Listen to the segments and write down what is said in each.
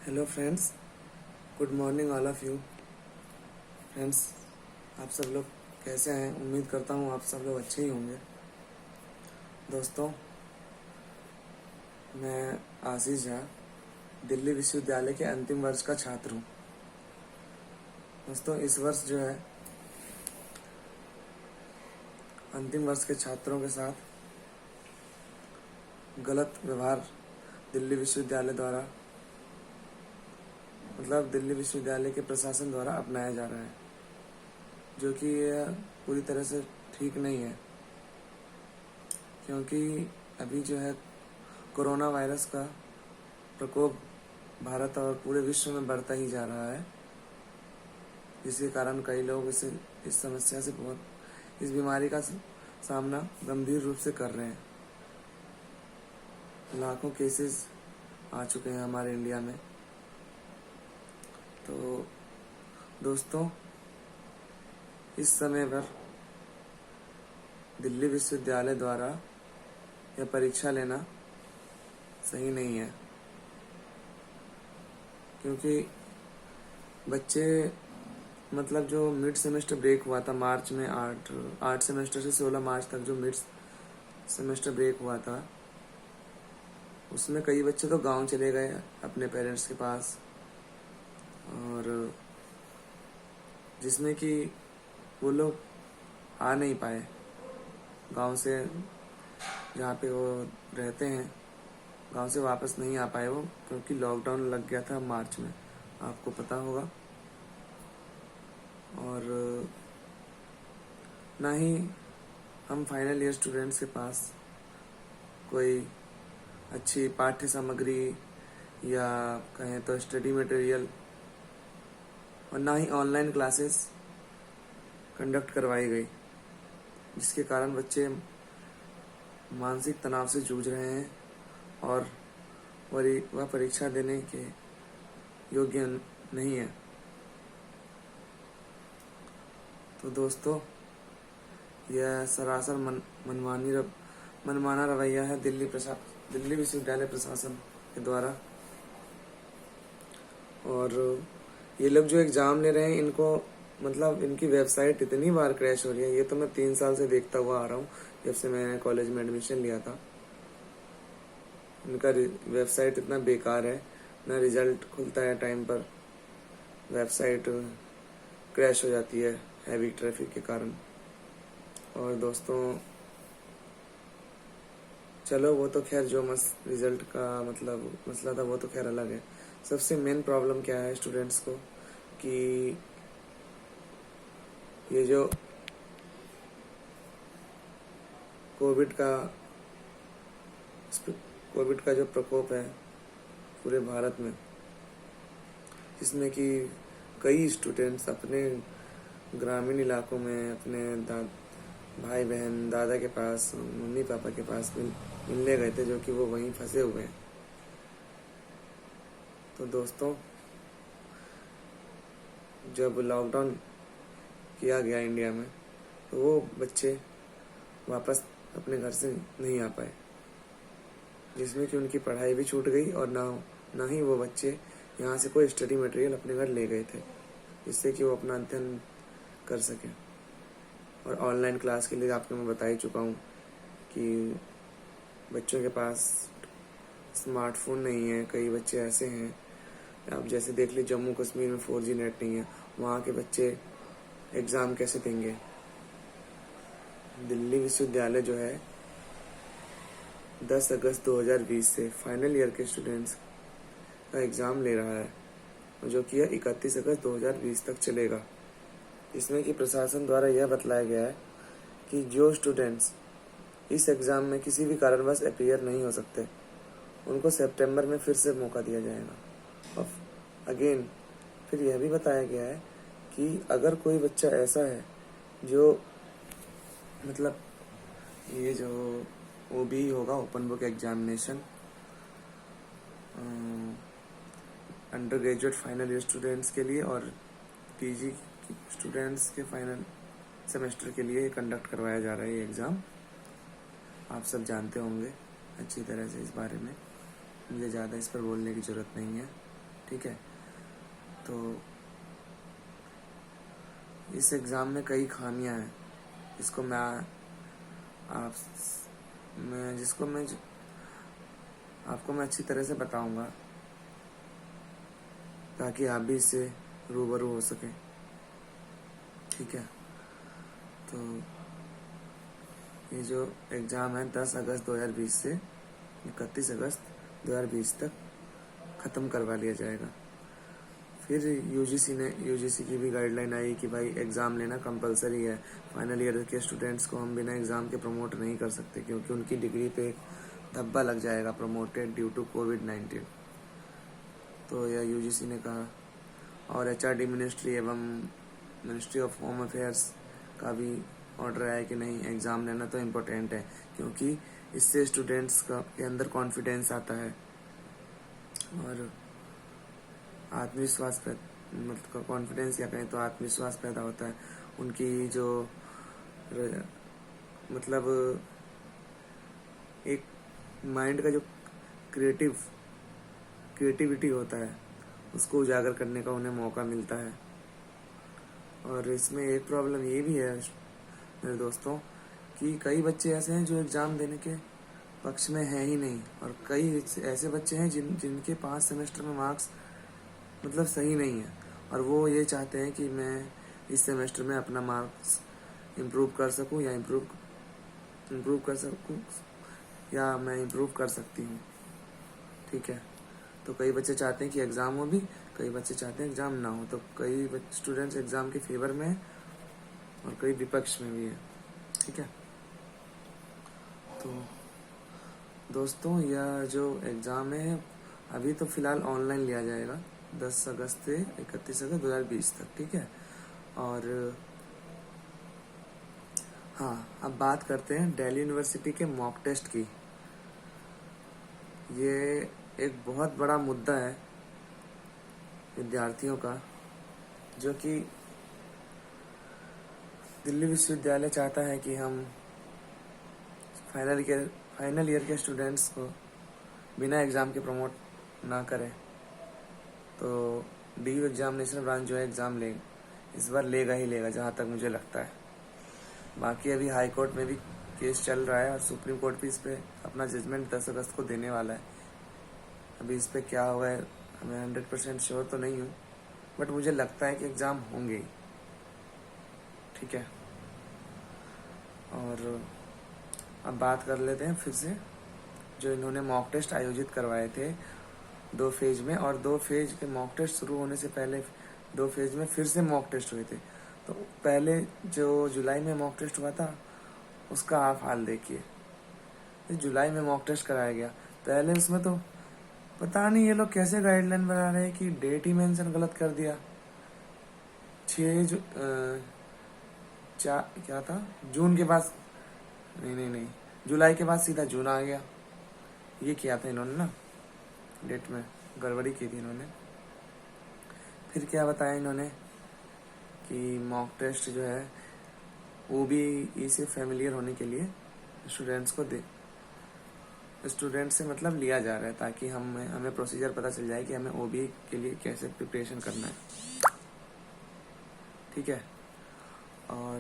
Hello friends, good morning all of you. Friends, आप सब लोग कैसे हैं? उम्मीद करता हूँ आप सब लोग अच्छे ही होंगे। दोस्तों, मैं आशीष झा दिल्ली विश्वविद्यालय के अंतिम वर्ष का छात्र हूँ। दोस्तों, इस वर्ष जो है अंतिम वर्ष के छात्रों के साथ गलत व्यवहार दिल्ली विश्वविद्यालय द्वारा दिल्ली विश्वविद्यालय के प्रशासन द्वारा अपनाया जा रहा है, जो कि यह पूरी तरह से ठीक नहीं है। क्योंकि अभी जो है कोरोना वायरस का प्रकोप भारत और पूरे विश्व में बढ़ता ही जा रहा है, जिसके कारण कई लोग इस समस्या से इस बीमारी का सामना गंभीर रूप से कर रहे हैं। लाखों केसेस आ चुके हैं हमारे इंडिया में। तो दोस्तों, इस समय पर दिल्ली विश्वविद्यालय द्वारा यह परीक्षा लेना सही नहीं है, क्योंकि बच्चे जो मिड सेमेस्टर ब्रेक हुआ था मार्च में, 8 सेमेस्टर से 16 मार्च तक जो मिड सेमेस्टर ब्रेक हुआ था, उसमें कई बच्चे तो गांव चले गए अपने पेरेंट्स के पास, और जिसमें कि वो लोग आ नहीं पाए गांव से, जहाँ पे वो रहते हैं गांव से वापस नहीं आ पाए वो, क्योंकि लॉकडाउन लग गया था मार्च में, आपको पता होगा। और ना ही हम फाइनल ईयर स्टूडेंट्स के पास कोई अच्छी पाठ्य सामग्री या कहें तो स्टडी मटेरियल, और ना ही ऑनलाइन क्लासेस कंडक्ट करवाई गई, जिसके कारण बच्चे मानसिक तनाव से जूझ रहे हैं और वह परीक्षा देने के योग्य नहीं है। तो दोस्तों, यह सरासर मनमाना रवैया है दिल्ली विश्वविद्यालय प्रशासन के द्वारा। और ये लोग जो एग्ज़ाम ले रहे हैं, इनको इनकी वेबसाइट इतनी बार क्रैश हो रही है। ये तो मैं 3 साल से देखता हुआ आ रहा हूँ, जब से मैंने कॉलेज में एडमिशन लिया था। इनका वेबसाइट इतना बेकार है, ना रिजल्ट खुलता है टाइम पर, वेबसाइट क्रैश हो जाती है हैवी ट्रैफिक के कारण। और दोस्तों, चलो वो तो खैर जो रिजल्ट का मसला था वो तो खैर अलग है। सबसे मेन प्रॉब्लम क्या है स्टूडेंट्स को, कि ये जो कोविड का जो प्रकोप है पूरे भारत में, जिसमें कि कई स्टूडेंट्स अपने ग्रामीण इलाकों में अपने भाई बहन दादा के पास, मम्मी पापा के पास मिलने गए थे, जो कि वो वहीं फंसे हुए हैं। तो दोस्तों, जब लॉकडाउन किया गया इंडिया में, तो वो बच्चे वापस अपने घर से नहीं आ पाए, जिसमें कि उनकी पढ़ाई भी छूट गई, और ना ही वो बच्चे यहाँ से कोई स्टडी मटेरियल अपने घर ले गए थे, जिससे कि वो अपना अध्ययन कर सकें। और ऑनलाइन क्लास के लिए आपको मैं बता ही चुका हूँ कि बच्चों के पास स्मार्टफोन नहीं है। कई बच्चे ऐसे हैं, आप जैसे देख लीजिए जम्मू कश्मीर में 4G नेट नहीं है, वहाँ के बच्चे एग्ज़ाम कैसे देंगे। दिल्ली विश्वविद्यालय जो है 10 अगस्त 2020 से फाइनल ईयर के स्टूडेंट्स का एग्ज़ाम ले रहा है, जो कि 31 अगस्त 2020 तक चलेगा। इसमें कि प्रशासन द्वारा यह बतलाया गया है कि जो स्टूडेंट्स इस एग्ज़ाम में किसी भी कारणवश अपीयर नहीं हो सकते, उनको सितंबर में फिर से मौका दिया जाएगा। और अगेन फिर यह भी बताया गया है कि अगर कोई बच्चा ऐसा है जो ये जो OBE होगा, open book examination, under graduate final year students के लिए और PG स्टूडेंट्स के फाइनल सेमेस्टर के लिए कंडक्ट करवाया जा रहा है ये एग्ज़ाम। आप सब जानते होंगे अच्छी तरह से इस बारे में, मुझे ज़्यादा इस पर बोलने की ज़रूरत नहीं है। ठीक है। तो इस एग्ज़ाम में कई खामियां हैं जिसको मैं आपको मैं अच्छी तरह से बताऊंगा ताकि आप भी इससे रूबरू हो सके। ठीक है। तो ये जो एग्ज़ाम है 10 अगस्त 2020 से 31 अगस्त 2020 तक ख़त्म करवा लिया जाएगा। फिर यूजीसी की भी गाइडलाइन आई कि भाई एग्ज़ाम लेना कंपलसरी है। फाइनल ईयर के स्टूडेंट्स को हम बिना एग्ज़ाम के प्रमोट नहीं कर सकते क्योंकि उनकी डिग्री पे धब्बा लग जाएगा, प्रमोटेड ड्यू टू कोविड-19। तो यह यूजीसी ने कहा। और एचआरडी मिनिस्ट्री एवं मिनिस्ट्री ऑफ होम अफेयर्स का भी ऑर्डर आया कि नहीं, एग्ज़ाम लेना तो इम्पोर्टेंट है क्योंकि इससे स्टूडेंट्स के अंदर कॉन्फिडेंस आता है और आत्मविश्वास मतलब कॉन्फिडेंस या कहें तो आत्मविश्वास पैदा होता है। उनकी जो मतलब एक माइंड का जो क्रिएटिविटी होता है उसको उजागर करने का उन्हें मौका मिलता है। और इसमें एक प्रॉब्लम ये भी है मेरे दोस्तों कि कई बच्चे ऐसे हैं जो एग्ज़ाम देने के पक्ष में हैं ही नहीं, और कई ऐसे बच्चे हैं जिनके 5 सेमेस्टर में मार्क्स मतलब सही नहीं है और वो ये चाहते हैं कि मैं इस सेमेस्टर में अपना मार्क्स इम्प्रूव कर सकूं या इम्प्रूव कर सकूं या मैं इम्प्रूव कर सकती हूँ। ठीक है। तो कई बच्चे चाहते हैं कि एग्ज़ाम हो भी, कई बच्चे चाहते हैं एग्ज़ाम ना हो। तो कई स्टूडेंट्स एग्ज़ाम के फेवर में है और कई विपक्ष में भी है। ठीक है। तो दोस्तों यह जो एग्ज़ाम है अभी तो फ़िलहाल ऑनलाइन लिया जाएगा 10 अगस्त से 31 अगस्त 2020 तक। ठीक है। और हाँ, अब बात करते हैं दिल्ली यूनिवर्सिटी के मॉक टेस्ट की। ये एक बहुत बड़ा मुद्दा है विद्यार्थियों का, जो कि दिल्ली विश्वविद्यालय चाहता है कि हम फाइनल ईयर के स्टूडेंट्स को बिना एग्ज़ाम के प्रमोट ना करें। तो डीयू एग्जामिनेशन ब्रांच जो है एग्ज़ाम इस बार लेगा ही लेगा, जहाँ तक मुझे लगता है। बाकी अभी हाई कोर्ट में भी केस चल रहा है और सुप्रीम कोर्ट भी इस पर अपना जजमेंट 10 अगस्त को देने वाला है। अभी इस पर क्या होगा मैं 100% श्योर तो नहीं हूँ, बट मुझे लगता है कि एग्ज़ाम होंगे। ठीक है। और अब बात कर लेते हैं फिर से जो इन्होंने मॉक टेस्ट आयोजित करवाए थे 2 फेज में, और 2 फेज के मॉक टेस्ट शुरू होने से पहले 2 फेज में फिर से मॉक टेस्ट हुए थे। तो पहले जो जुलाई में मॉक टेस्ट हुआ था उसका आप हाल देखिए। जुलाई में मॉक टेस्ट कराया गया, पहले उसमें तो पता नहीं ये लोग कैसे गाइडलाइन बना रहे हैं कि डेट ही मेंशन गलत कर दिया। 4 क्या था, जून के बाद नहीं जुलाई के बाद सीधा जून आ गया। ये किया था इन्होंने ना, डेट में गड़बड़ी की थी इन्होंने। फिर क्या बताया इन्होंने कि मॉक टेस्ट जो है वो भी इसे फेमिलियर होने के लिए स्टूडेंट से मतलब लिया जा रहा है ताकि हमें प्रोसीजर पता चल जाए कि हमें ओबी के लिए कैसे प्रिपरेशन करना है। ठीक है। और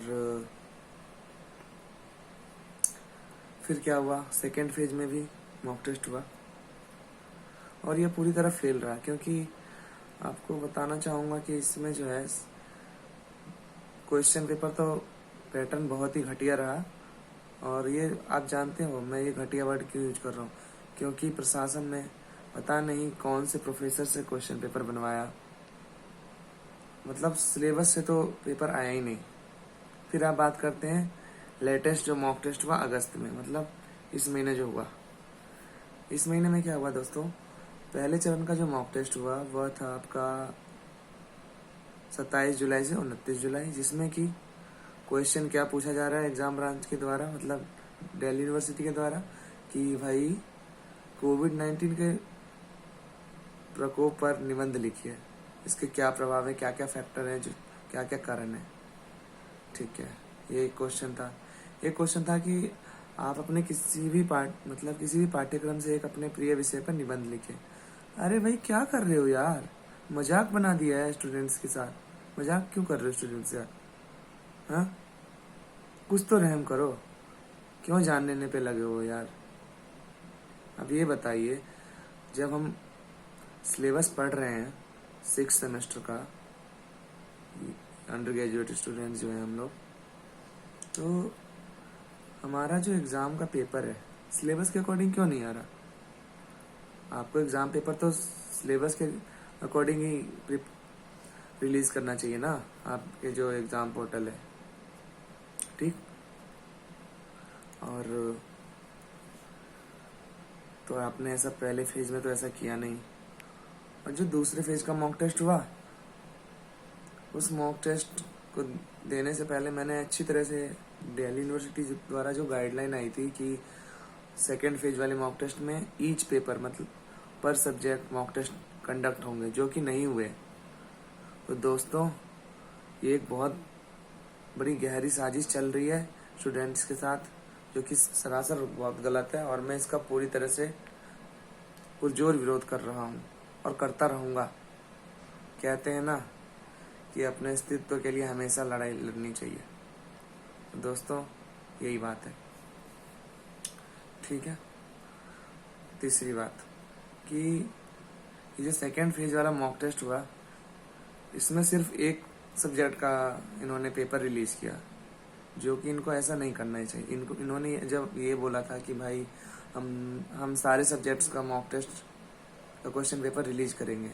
फिर क्या हुआ, सेकेंड फेज में भी मॉक टेस्ट हुआ और ये पूरी तरह फेल रहा, क्योंकि आपको बताना चाहूँगा कि इसमें जो है क्वेश्चन पेपर तो पैटर्न बहुत ही घटिया रहा। और ये आप जानते हो मैं ये घटिया वर्ड क्यों यूज कर रहा हूँ, क्योंकि प्रशासन ने पता नहीं कौन से प्रोफेसर से क्वेश्चन पेपर बनवाया, मतलब सिलेबस से तो पेपर आया ही नहीं। फिर आप बात करते हैं लेटेस्ट जो मॉक टेस्ट हुआ अगस्त में, मतलब इस महीने जो हुआ। इस महीने में क्या हुआ दोस्तों, पहले चरण का जो मॉक टेस्ट हुआ वह था आपका 27 जुलाई से 29 जुलाई, जिसमें कि क्वेश्चन क्या पूछा जा रहा है एग्जाम ब्रांच के द्वारा, मतलब दिल्ली यूनिवर्सिटी के द्वारा, कि भाई कोविड-19 के प्रकोप पर निबंध लिखिए, इसके क्या प्रभाव है, क्या क्या फैक्टर है, जो क्या क्या कारण है। ठीक है। ये एक क्वेश्चन था। एक क्वेश्चन था कि आप अपने किसी भी पाठ्यक्रम से एक अपने प्रिय विषय पर निबंध लिखें। अरे भाई क्या कर रहे हो यार, मजाक बना दिया है स्टूडेंट्स के साथ। मजाक क्यों कर रहे हो स्टूडेंट्स से? हाँ, कुछ तो रहम करो, क्यों जान लेने पे लगे हो यार। अब ये बताइए, जब हम सिलेबस पढ़ रहे हैं 6 सेमेस्टर का, अंडर ग्रेजुएट स्टूडेंट्स जो हैं हम लोग, तो हमारा जो एग्ज़ाम का पेपर है सिलेबस के अकॉर्डिंग क्यों नहीं आ रहा? आपको एग्ज़ाम पेपर तो सिलेबस के अकॉर्डिंग ही रिलीज करना चाहिए ना, आपके जो एग्ज़ाम पोर्टल है, ठीक। और तो आपने ऐसा पहले फेज में तो ऐसा किया नहीं। और जो दूसरे फेज का मॉक टेस्ट हुआ, उस मॉक टेस्ट को देने से पहले मैंने अच्छी तरह से दिल्ली यूनिवर्सिटी द्वारा जो गाइडलाइन आई थी कि सेकेंड फेज वाले मॉक टेस्ट में ईच पेपर मतलब पर सब्जेक्ट मॉक टेस्ट कंडक्ट होंगे, जो कि नहीं हुए। तो दोस्तों, ये एक बहुत बड़ी गहरी साजिश चल रही है स्टूडेंट्स के साथ, जो कि सरासर बहुत गलत है, और मैं इसका पूरी तरह से पुरजोर विरोध कर रहा हूँ और करता रहूँगा। कहते हैं ना कि अपने अस्तित्व के लिए हमेशा लड़ाई लड़नी चाहिए। तो दोस्तों, यही बात है, ठीक है। तीसरी बात कि ये जो सेकेंड फेज वाला मॉक टेस्ट हुआ, इसमें सिर्फ एक सब्जेक्ट का इन्होंने पेपर रिलीज किया, जो कि इनको ऐसा नहीं करना ही चाहिए। इन्होंने जब ये बोला था कि भाई हम सारे सब्जेक्ट्स का मॉक टेस्ट का क्वेश्चन पेपर रिलीज करेंगे,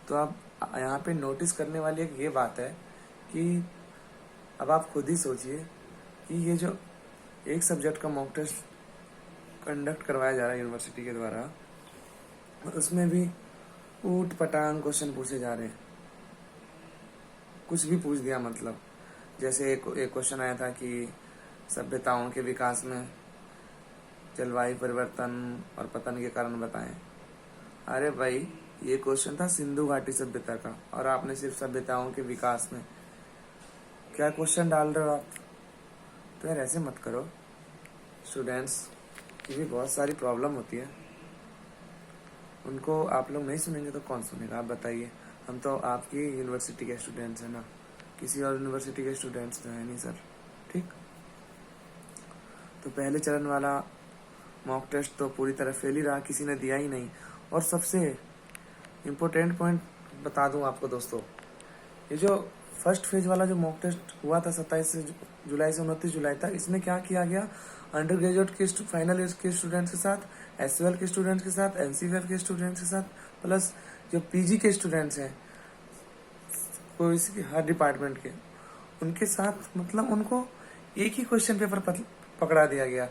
तो आप यहाँ पे नोटिस करने वाली एक ये बात है कि अब आप खुद ही सोचिए कि ये जो एक सब्जेक्ट का मॉक टेस्ट कंडक्ट करवाया जा रहा है यूनिवर्सिटी के द्वारा, उसमें भी ऊट पटांग क्वेश्चन पूछे जा रहे हैं, कुछ भी पूछ दिया। मतलब जैसे एक क्वेश्चन आया था कि सभ्यताओं के विकास में जलवायु परिवर्तन और पतन के कारण बताएं। अरे भाई, ये क्वेश्चन था सिंधु घाटी सभ्यता का, और आपने सिर्फ सभ्यताओं के विकास में क्या क्वेश्चन डाल रहे हो आप? तो यार ऐसे मत करो। स्टूडेंट्स की भी बहुत सारी प्रॉब्लम होती है, उनको आप लोग नहीं सुनेंगे तो कौन सुनेगा? आप बताइए। हम तो आपकी यूनिवर्सिटी के स्टूडेंट्स हैं ना, किसी और यूनिवर्सिटी के स्टूडेंट्स तो है नहीं सर, ठीक। तो पहले चरण वाला मॉक टेस्ट तो पूरी तरह फेल ही रहा, किसी ने दिया ही नहीं। और सबसे इम्पोर्टेंट पॉइंट बता दूं आपको दोस्तों, ये जो फर्स्ट फेज वाला जो मॉक टेस्ट हुआ था 27 जुलाई से 29 जुलाई तक, इसमें क्या किया गया, अंडर ग्रेजुएट के फाइनल ईयर के स्टूडेंट्स के साथ, SUL के स्टूडेंट्स के साथ, NCVF के स्टूडेंट्स के साथ, प्लस जो PG के स्टूडेंट्स हैं कोई हर डिपार्टमेंट के, उनके साथ मतलब उनको एक ही क्वेश्चन पेपर पकड़ा दिया गया।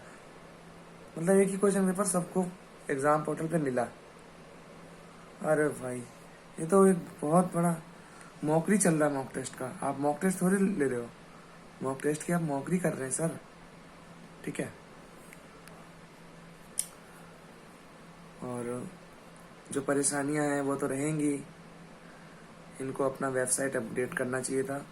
मतलब एक ही क्वेश्चन पेपर सबको एग्जाम पोर्टल पे मिला। अरे भाई, ये तो एक बहुत बड़ा मौकरी चल रहा है मॉक टेस्ट का। आप मॉक टेस्ट थोड़ी ले रहे हो, मॉक टेस्ट की आप मौकरी कर रहे हैं सर, ठीक है। और जो परेशानियां हैं वो तो रहेंगी। इनको अपना वेबसाइट अपडेट करना चाहिए था,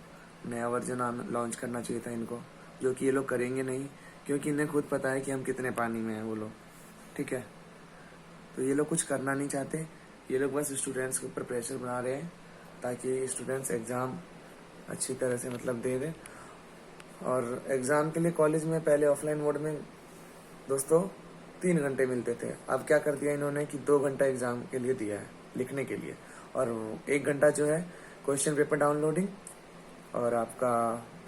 नया वर्जन लॉन्च करना चाहिए था इनको, जो कि ये लोग करेंगे नहीं, क्योंकि इन्हें खुद पता है कि हम कितने पानी में हैं वो लोग, ठीक है। तो ये लोग कुछ करना नहीं चाहते, ये लोग बस स्टूडेंट्स के ऊपर प्रेशर बना रहे हैं ताकि स्टूडेंट्स एग्ज़ाम अच्छी तरह से मतलब दे दें। और एग्ज़ाम के लिए कॉलेज में पहले ऑफलाइन मोड में दोस्तों 3 घंटे मिलते थे, अब क्या कर दिया इन्होंने कि 2 घंटा एग्ज़ाम के लिए दिया है, लिखने के लिए, और 1 घंटा जो है क्वेश्चन पेपर डाउनलोडिंग और आपका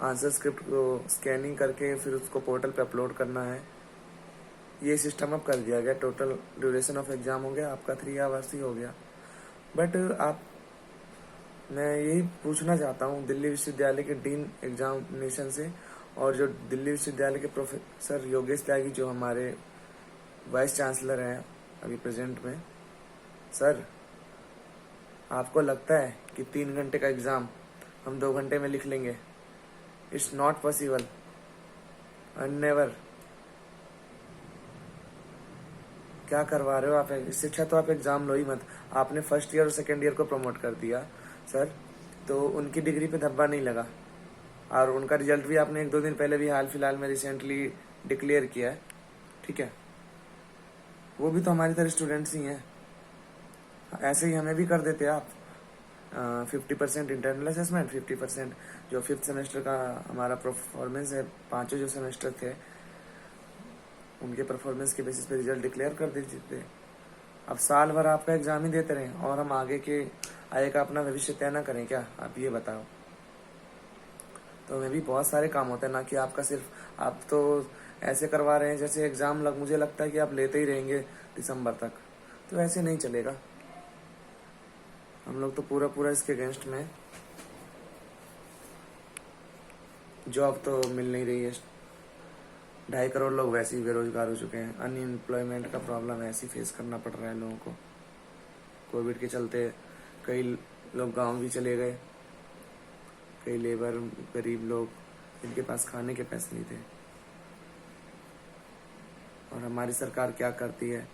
आंसर स्क्रिप्ट को स्कैनिंग करके फिर उसको पोर्टल पे अपलोड करना है। ये सिस्टम अब कर दिया गया। टोटल ड्यूरेशन ऑफ एग्ज़ाम हो गया आपका 3 आवर्स ही हो गया। बट मैं यही पूछना चाहता हूँ दिल्ली विश्वविद्यालय के डीन एग्जामिनेशन से, और जो दिल्ली विश्वविद्यालय के प्रोफेसर योगेश त्यागी जो हमारे वाइस चांसलर हैं अभी प्रेजेंट में, सर आपको लगता है कि 3 घंटे का एग्ज़ाम हम 2 घंटे में लिख लेंगे? It's not possible and never. क्या करवा रहे हो आप? इससे अच्छा तो आप एग्जाम लो ही मत। आपने फर्स्ट ईयर और सेकेंड ईयर को प्रमोट कर दिया सर, तो उनकी डिग्री पे धब्बा नहीं लगा, और उनका रिजल्ट भी आपने 1-2 दिन पहले भी हाल फिलहाल में रिसेंटली डिक्लेयर किया है, ठीक है। वो भी तो हमारी तरह स्टूडेंट्स ही हैं, ऐसे ही हमें भी कर देते आप। 50% इंटरनल असेसमेंट, 50% जो 5th सेमेस्टर का हमारा परफॉर्मेंस है, 5 जो सेमेस्टर थे उनके परफॉर्मेंस के बेसिस पे रिजल्ट डिक्लेयर कर देते थे। अब साल भर आपका एग्जाम ही देते रहें और हम आगे का अपना भविष्य तय ना करें क्या? आप ये बताओ। तो हमें भी बहुत सारे काम होते हैं, ना कि आपका सिर्फ आप तो ऐसे करवा रहे हैं जैसे एग्जाम मुझे लगता है कि आप लेते ही रहेंगे दिसंबर तक, तो ऐसे नहीं चलेगा। हम लोग तो पूरा इसके अगेंस्ट में। जॉब तो मिल नहीं रही है, 2.5 करोड़ लोग वैसे ही बेरोजगार हो चुके हैं। अनएम्प्लॉयमेंट का प्रॉब्लम ऐसे ही फेस करना पड़ रहा है लोगों को। कोविड के चलते कई लोग गांव भी चले गए, कई लेबर गरीब लोग जिनके पास खाने के पैसे नहीं थे। और हमारी सरकार क्या करती है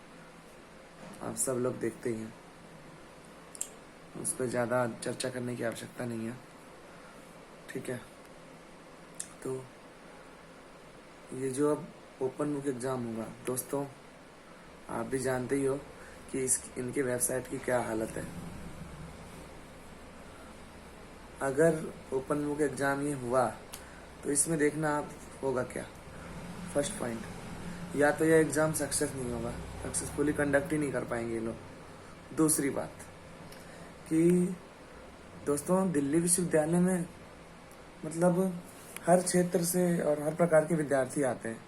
आप सब लोग देखते ही हैं, उस पर ज़्यादा चर्चा करने की आवश्यकता नहीं है, ठीक है। तो ये जो अब ओपन बुक एग्ज़ाम होगा दोस्तों, आप भी जानते ही हो कि इनकी वेबसाइट की क्या हालत है। अगर ओपन बुक एग्ज़ाम ये हुआ तो इसमें देखना आप होगा क्या। फर्स्ट पॉइंट, या तो यह एग्ज़ाम सक्सेस नहीं होगा, सक्सेसफुली कंडक्ट ही नहीं कर पाएंगे ये लोग। दूसरी बात कि दोस्तों दिल्ली विश्वविद्यालय में मतलब हर क्षेत्र से और हर प्रकार के विद्यार्थी आते हैं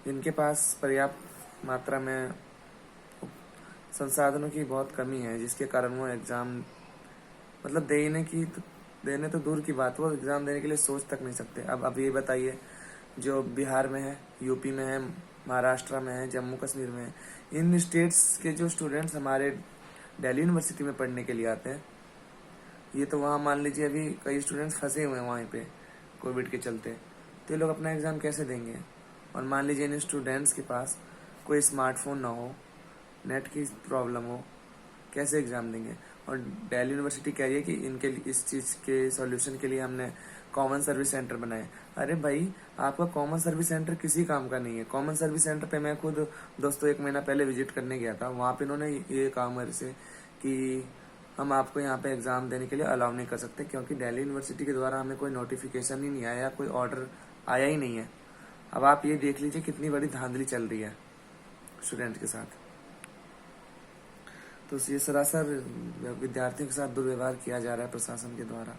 जिनके पास पर्याप्त मात्रा में संसाधनों की बहुत कमी है, जिसके कारण वो एग्ज़ाम मतलब देने तो दूर की बात, वो एग्ज़ाम देने के लिए सोच तक नहीं सकते। अब ये बताइए, जो बिहार में है, यूपी में है, महाराष्ट्र में है, जम्मू कश्मीर में है, इन स्टेट्स के जो स्टूडेंट्स हमारे दिल्ली यूनिवर्सिटी में पढ़ने के लिए आते हैं, ये तो वहाँ मान लीजिए अभी कई स्टूडेंट्स फंसे हुए हैं वहीं पे कोविड के चलते, तो ये लोग अपना एग्ज़ाम कैसे देंगे? और मान लीजिए इन स्टूडेंट्स के पास कोई स्मार्टफोन ना हो, नेट की प्रॉब्लम हो, कैसे एग्ज़ाम देंगे? और दिल्ली यूनिवर्सिटी कह रही है कि इनके इस चीज़ के सॉल्यूशन के लिए हमने कॉमन सर्विस सेंटर बनाए। अरे भाई, आपका कॉमन सर्विस सेंटर किसी काम का नहीं है। कॉमन सर्विस सेंटर पे मैं खुद दोस्तों 1 महीना पहले विजिट करने गया था, वहाँ पे इन्होंने ये कहा मेरे से कि हम आपको यहाँ पे एग्ज़ाम देने के लिए अलाउ नहीं कर सकते, क्योंकि दिल्ली यूनिवर्सिटी के द्वारा हमें कोई नोटिफिकेशन ही नहीं आया, कोई ऑर्डर आया ही नहीं है। अब आप ये देख लीजिए कितनी बड़ी धांधली चल रही है स्टूडेंट के साथ। तो ये सरासर विद्यार्थियों के साथ दुर्व्यवहार किया जा रहा है प्रशासन के द्वारा।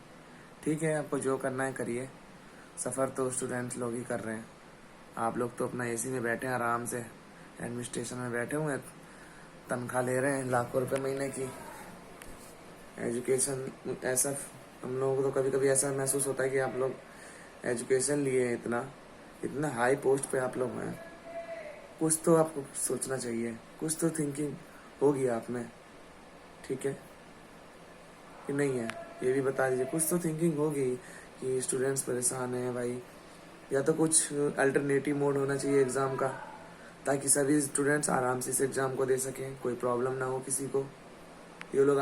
ठीक है, आपको जो करना है करिए, सफ़र तो स्टूडेंट्स लोग ही कर रहे हैं। आप लोग तो अपना एसी में बैठे हैं, आराम से एडमिनिस्ट्रेशन में बैठे हुए हैं, तनख्वाह ले रहे हैं लाखों रुपए महीने की। एजुकेशन ऐसा, हम लोगों को तो कभी कभी ऐसा महसूस होता है कि आप लोग एजुकेशन लिए हैं, इतना हाई पोस्ट पे आप लोग हैं, कुछ तो आपको सोचना चाहिए, कुछ तो थिंकिंग होगी आप में, ठीक है कि नहीं है? ये भी बता दीजिए, कुछ तो थिंकिंग होगी कि स्टूडेंट्स परेशान हैं भाई, या तो कुछ अल्टरनेटिव मोड होना चाहिए एग्ज़ाम का, ताकि सभी स्टूडेंट्स आराम से इस एग्ज़ाम को दे सकें, कोई प्रॉब्लम ना हो किसी को। ये लोग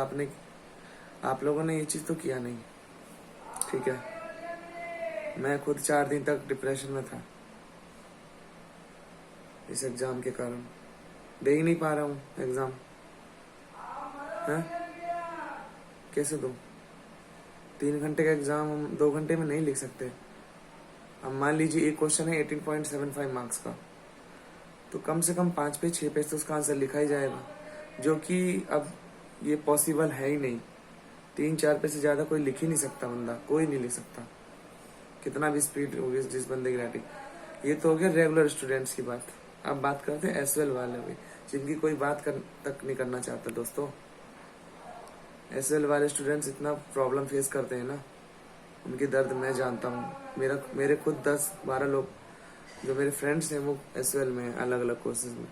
आप लोगों ने ये चीज़ तो किया नहीं, ठीक है। मैं खुद 4 दिन तक डिप्रेशन में था इस एग्ज़ाम के कारण, दे ही नहीं पा रहा हूँ एग्ज़ाम है, कैसे दूँ? 3 घंटे का एग्ज़ाम हम 2 घंटे में नहीं लिख सकते। अब मान लीजिए एक क्वेश्चन है 18.75 मार्क्स का, तो कम से कम 5 पेज 6 पेज तो उसका आंसर लिखा ही जाएगा, जो कि अब ये पॉसिबल है ही नहीं। 3-4 पेज से ज़्यादा कोई लिख ही नहीं सकता, बंदा कोई नहीं लिख सकता, कितना भी स्पीड होगी जिस बंदे की राइटिंग। ये तो हो गया रेगुलर स्टूडेंट्स की बात। अब बात करते हैं एसएल वाले भी, जिनकी कोई बात तक नहीं करना चाहता दोस्तों। एसएल वाले स्टूडेंट्स इतना प्रॉब्लम फेस करते हैं ना, उनकी दर्द मैं जानता हूँ। मेरे खुद 10-12 लोग जो मेरे फ्रेंड्स हैं वो एसएल में, अलग अलग कोर्सेज में।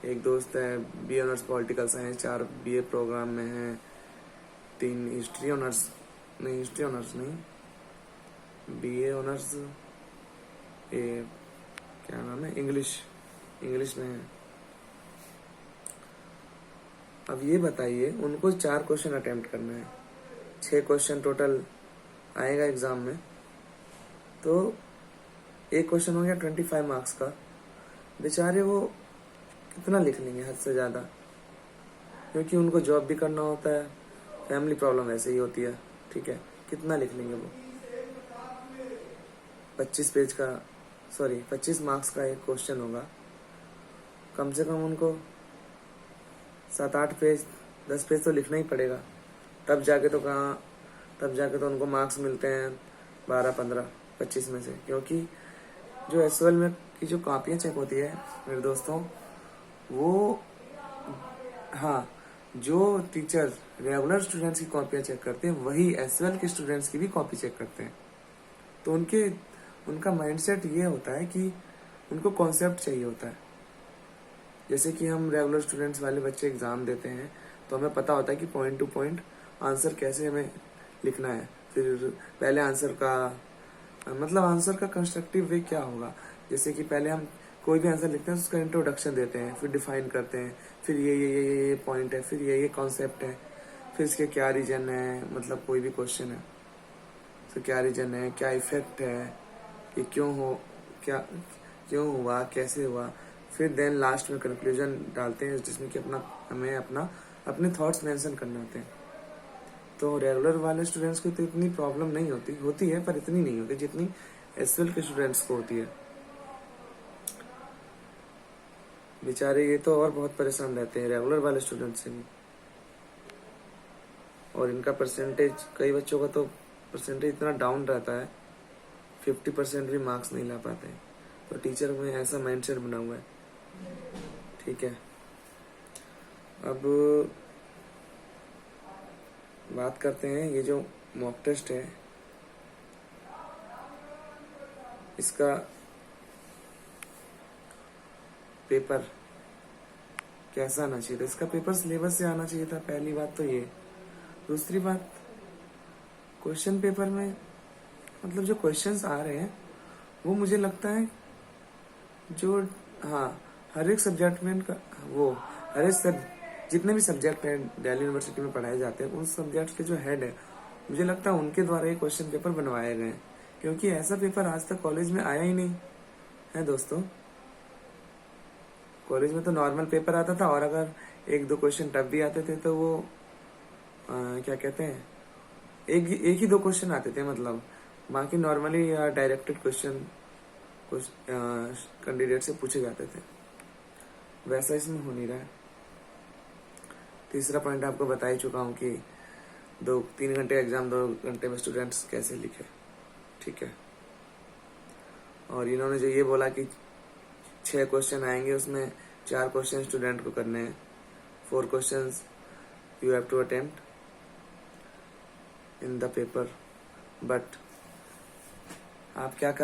एक दोस्त है BA honours political science, 4 BA programme में है, 3 हिस्ट्री ऑनर्स नहीं, बीए ऑनर्स क्या नाम है, इंग्लिश में है। अब ये बताइए, उनको 4 क्वेश्चन अटेम्प्ट करना है, 6 क्वेश्चन टोटल आएगा एग्जाम में, तो एक क्वेश्चन हो गया 25 मार्क्स का। बेचारे वो कितना लिख लेंगे हद से ज़्यादा, क्योंकि उनको जॉब भी करना होता है, फैमिली प्रॉब्लम ऐसे ही होती है। ठीक है, कितना लिख लेंगे वो? 25 मार्क्स का एक क्वेश्चन होगा, कम से कम उनको 7-8 पेज 10 पेज तो लिखना ही पड़ेगा। तब जाके तो उनको मार्क्स मिलते हैं 12-15-25 में से। क्योंकि जो एसएल में की जो कॉपियाँ चेक होती है मेरे दोस्तों, वो हाँ, जो टीचर रेगुलर स्टूडेंट्स की कॉपियाँ चेक करते हैं वही एसएल के स्टूडेंट्स की भी कॉपी चेक करते हैं। तो उनका माइंडसेट ये होता है कि उनको कॉन्सेप्ट चाहिए होता है। जैसे कि हम रेगुलर स्टूडेंट्स वाले बच्चे एग्जाम देते हैं तो हमें पता होता है कि पॉइंट टू पॉइंट आंसर कैसे हमें लिखना है। फिर पहले आंसर का कंस्ट्रक्टिव वे क्या होगा। जैसे कि पहले हम कोई भी आंसर लिखते हैं उसका इंट्रोडक्शन देते हैं, फिर डिफाइन करते हैं, फिर ये पॉइंट है, फिर ये कॉन्सेप्ट है, फिर इसके क्या रीजन है, मतलब कोई भी क्वेश्चन है तो क्या रीजन है, क्या इफेक्ट है, कि क्यों हुआ, कैसे हुआ। फिर देन लास्ट में कंक्लूजन डालते हैं जिसमें कि हमें अपने थॉट्स मेंशन करने होते हैं। तो रेगुलर वाले स्टूडेंट्स को तो इतनी प्रॉब्लम नहीं होती है, पर इतनी नहीं होती जितनी एसएल के स्टूडेंट्स को होती है। बेचारे ये तो और बहुत परेशान रहते हैं रेगुलर वाले स्टूडेंट्स से भी। और इनका परसेंटेज, कई बच्चों का तो परसेंटेज इतना डाउन रहता है 50% भी मार्क्स नहीं ला पाते हैं। तो टीचर में ऐसा माइंडसेट बना हुआ है। ठीक है, अब बात करते हैं ये जो मॉक टेस्ट है इसका पेपर कैसा आना चाहिए था। इसका पेपर सिलेबस से आना चाहिए था, पहली बात तो ये। दूसरी बात, क्वेश्चन पेपर में मतलब जो क्वेश्चंस आ रहे हैं वो मुझे लगता है जो हर एक सब्जेक्ट में जितने भी सब्जेक्ट हैं दिल्ली यूनिवर्सिटी में पढ़ाए जाते हैं उन सब्जेक्ट के जो हेड है मुझे लगता है उनके द्वारा ये क्वेश्चन पेपर बनवाए गए हैं। क्योंकि ऐसा पेपर आज तक कॉलेज में आया ही नहीं है दोस्तों। कॉलेज में तो नॉर्मल पेपर आता था और अगर 1-2 क्वेश्चन टफ भी आते थे तो वो क्या कहते हैं, एक ही 2 क्वेश्चन आते थे, मतलब बाकी नॉर्मली डायरेक्टेड क्वेश्चन कैंडिडेट से पूछे जाते थे। वैसा इसमें हो नहीं रहा है। तीसरा पॉइंट आपको बता ही चुका हूँ कि 3 घंटे एग्जाम 2 घंटे में स्टूडेंट्स कैसे लिखे। ठीक है, और इन्होंने जो ये बोला कि 6 क्वेश्चन आएंगे उसमें 4 क्वेश्चन स्टूडेंट को करने हैं, 4 questions you have to attempt in the paper. But आप क्या कर